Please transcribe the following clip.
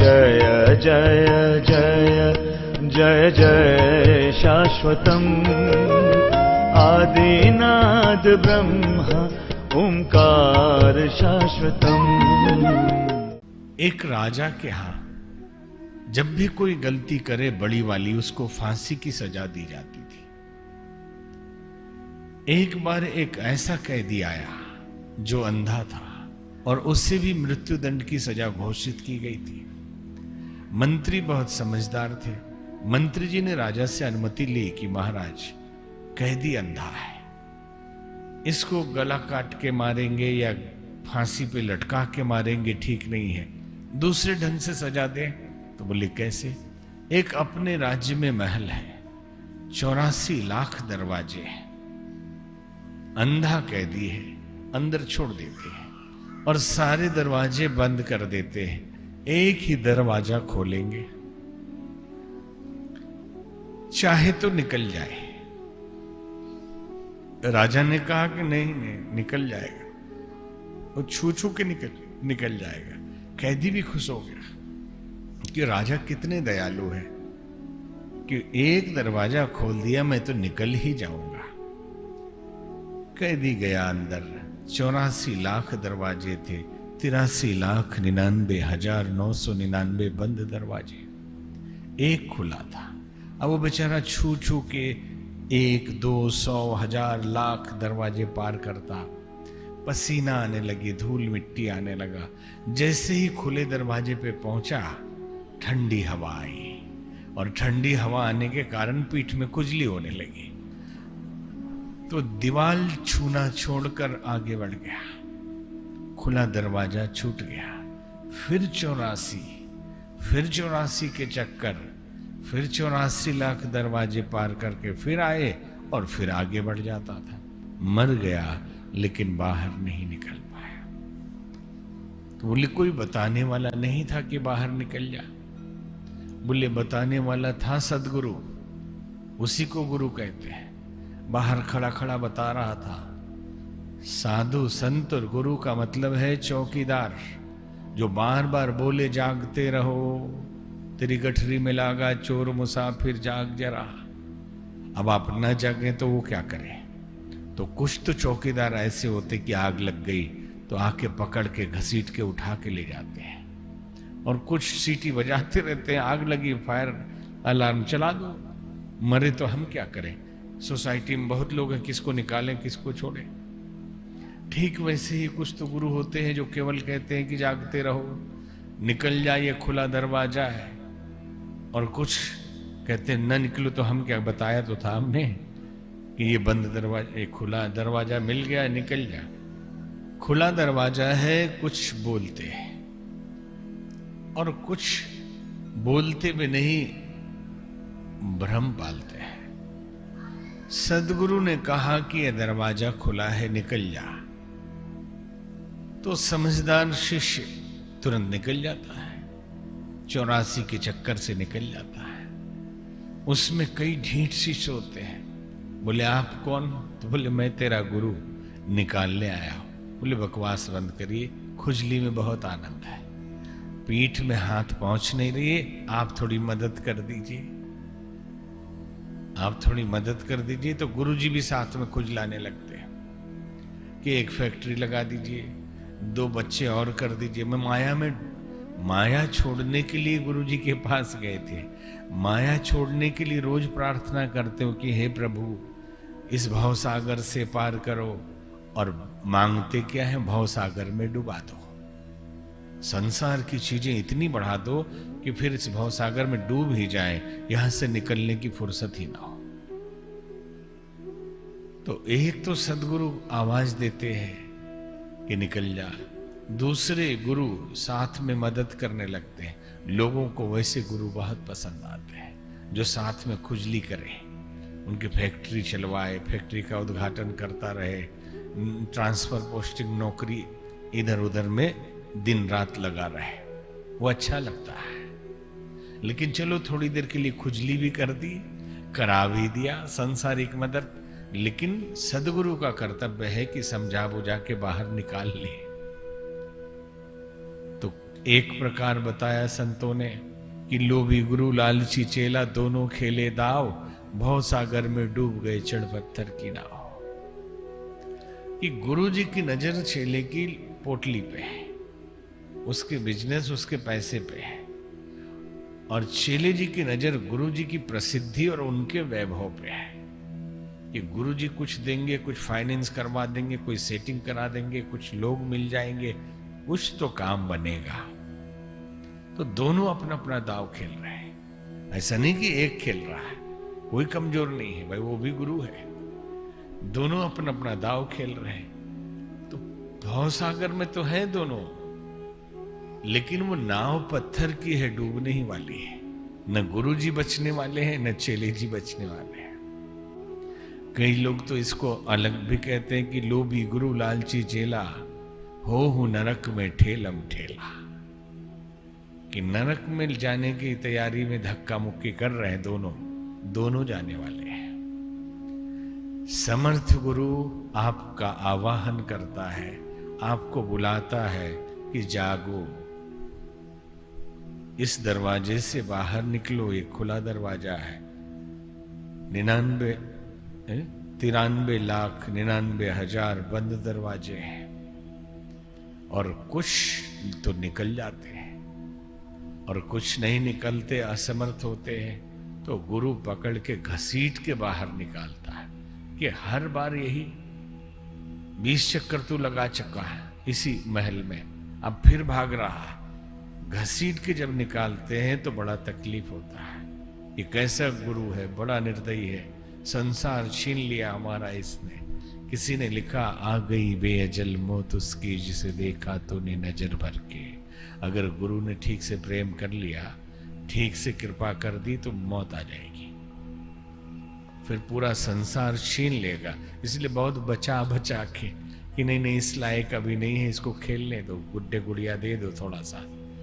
जय जय जय जय जय शाश्वतम् आदिनाद ब्रह्म ओंकार शाश्वतम्। एक राजा के यहाँ जब भी कोई गलती करे बड़ी वाली, उसको फांसी की सजा दी जाती थी। एक बार एक ऐसा कैदी आया जो अंधा था और उससे भी मृत्युदंड की सजा घोषित की गई थी। मंत्री बहुत समझदार थे। मंत्री जी ने राजा से अनुमति ली कि महाराज, कैदी अंधा है, इसको गला काट के मारेंगे या फांसी पे लटका के मारेंगे ठीक नहीं है, दूसरे ढंग से सजा दें। तो बोले कैसे? एक अपने राज्य में महल है, 84 लाख दरवाजे हैं, अंधा कैदी है, अंदर छोड़ देते हैं और सारे दरवाजे बंद कर देते हैं, एक ही दरवाजा खोलेंगे, चाहे तो निकल जाए। राजा ने कहा कि नहीं नहीं, निकल जाएगा, वो छू छू के निकल जाएगा। कैदी भी खुश हो गया कि राजा कितने दयालु है कि एक दरवाजा खोल दिया, मैं तो निकल ही जाऊंगा। कैदी गया अंदर, 84 लाख दरवाजे थे, 83,99,999 बंद दरवाजे, एक खुला था। अब वो बेचारा छू छू के 1, 2, 100, 1000 लाख दरवाजे पार करता। पसीना आने लगी, धूल मिट्टी आने लगा। जैसे ही खुले दरवाजे पे पहुंचा, ठंडी हवा आई और ठंडी हवा आने के कारण पीठ में खुजली होने लगी। तो दीवार छूना छोड़कर आगे बढ़ गया, खुला दरवाजा छूट गया। फिर 84 के चक्कर, फिर 84 लाख दरवाजे पार करके फिर आए और फिर आगे बढ़ जाता था। मर गया लेकिन बाहर नहीं निकल पाया। तो बोले कोई बताने वाला नहीं था कि बाहर निकल जा? बोले बताने वाला था सदगुरु, उसी को गुरु कहते हैं। बाहर खड़ा खड़ा बता रहा था। साधु संत और गुरु का मतलब है चौकीदार, जो बार बार बोले जागते रहो, तेरी गठरी में लागा चोर मुसाफिर जाग जरा। अब आप न जागे तो वो क्या करे? तो कुछ तो चौकीदार ऐसे होते कि आग लग गई तो आके पकड़ के घसीट के उठा के ले जाते हैं, और कुछ सीटी बजाते रहते हैं, आग लगी फायर अलार्म चला दो। मरे तो हम क्या करें? सोसाइटी में बहुत लोग हैं, किसको निकालें किसको छोड़ें? ठीक वैसे ही कुछ तो गुरु होते हैं जो केवल कहते हैं कि जागते रहो, निकल जाइए, खुला दरवाजा है। और कुछ कहते हैं न निकलो तो हम क्या, बताया तो था हमने कि ये बंद दरवाजा, ये खुला दरवाजा मिल गया, निकल जा। खुला दरवाजा है, कुछ बोलते हैं और कुछ बोलते भी नहीं, भ्रम पालते हैं। सदगुरु ने कहा कि यह दरवाजा खुला है, निकल जा, तो समझदार शिष्य तुरंत निकल जाता है, 84 के चक्कर से निकल जाता है। उसमें कई ढीठ शिष्य होते हैं। बोले आप कौन? तो बोले मैं तेरा गुरु, निकालने आया हूं। बोले बकवास बंद करिए, खुजली में बहुत आनंद है, पीठ में हाथ पहुंच नहीं रही है, आप थोड़ी मदद कर दीजिए, आप थोड़ी मदद कर दीजिए। तो गुरुजी भी साथ में खुजलाने लगते हैं कि एक फैक्ट्री लगा दीजिए, 2 बच्चे और कर दीजिए। मैं माया छोड़ने के लिए गुरुजी के पास गए थे। माया छोड़ने के लिए रोज प्रार्थना करते हो कि हे प्रभु इस भवसागर से पार करो, और मांगते क्या है? भवसागर में डुबा दो, संसार की चीजें इतनी बढ़ा दो कि फिर इस भवसागर में डूब ही जाए, यहां से निकलने की फुर्सत ही ना हो। तो एक तो सदगुरु आवाज देते हैं कि निकल जा, दूसरे गुरु साथ में मदद करने लगते हैं। लोगों को वैसे गुरु बहुत पसंद आते हैं जो साथ में खुजली करे, उनकी फैक्ट्री चलवाए, फैक्ट्री का उद्घाटन करता रहे, ट्रांसफर पोस्टिंग नौकरी इधर उधर में दिन रात लगा रहे, वो अच्छा लगता है। लेकिन चलो थोड़ी देर के लिए खुजली भी कर दी, करा भी दिया सांसारिक मदद, लेकिन सदगुरु का कर्तव्य है कि समझा बुझा के बाहर निकाल ले। तो एक प्रकार बताया संतों ने कि लोभी गुरु लालची चेला दोनों खेले दाव, भव सागर में डूब गए चढ़ पत्थर की नाव। कि गुरु जी की नजर चेले की पोटली पे है, उसके बिजनेस उसके पैसे पे है, और चेले जी की नजर गुरु जी की प्रसिद्धि और उनके वैभव पे है कि गुरु जी कुछ देंगे, कुछ फाइनेंस करवा देंगे, कोई सेटिंग करा देंगे, कुछ लोग मिल जाएंगे, कुछ तो काम बनेगा। तो दोनों अपना अपना दाव खेल रहे हैं। ऐसा नहीं कि एक खेल रहा है, कोई कमजोर नहीं है भाई, वो भी गुरु है। दोनों अपना अपना दाव खेल रहे हैं। तो भवसागर में तो है दोनों, लेकिन वो नाव पत्थर की है, डूबने ही वाली है। न गुरु जी बचने वाले हैं, न चेले जी बचने वाले हैं। कई लोग तो इसको अलग भी कहते हैं कि लोभी गुरु लालची चेला, हो नरक में ठेलम ठेला। कि नरक में जाने की तैयारी में धक्का मुक्की कर रहे हैं दोनों जाने वाले हैं। समर्थ गुरु आपका आवाहन करता है, आपको बुलाता है कि जागो, इस दरवाजे से बाहर निकलो। ये खुला दरवाजा है। 93,99,99,000 बंद दरवाजे हैं, और कुछ तो निकल जाते हैं और कुछ नहीं निकलते, असमर्थ होते हैं। तो गुरु पकड़ के घसीट के बाहर निकालता है कि हर बार यही 20 चक्कर तू लगा चुका है इसी महल में, अब फिर भाग रहा है। घसीट के जब निकालते हैं तो बड़ा तकलीफ होता है। ये कैसा गुरु है, बड़ा निर्दयी है, संसार छीन लिया हमारा इसने। किसी ने लिखा, आ गई बेअजल मौत उसकी जिसे देखा तूने नजर भर के। अगर गुरु ने ठीक से प्रेम कर लिया, ठीक से कृपा कर दी, तो मौत आ जाएगी, फिर पूरा संसार छीन लेगा। इसलिए बहुत बचा बचा के कि नहीं इस लायक अभी नहीं है, इसको खेलने दो, गुड्डे गुड़िया दे दो थोड़ा सा,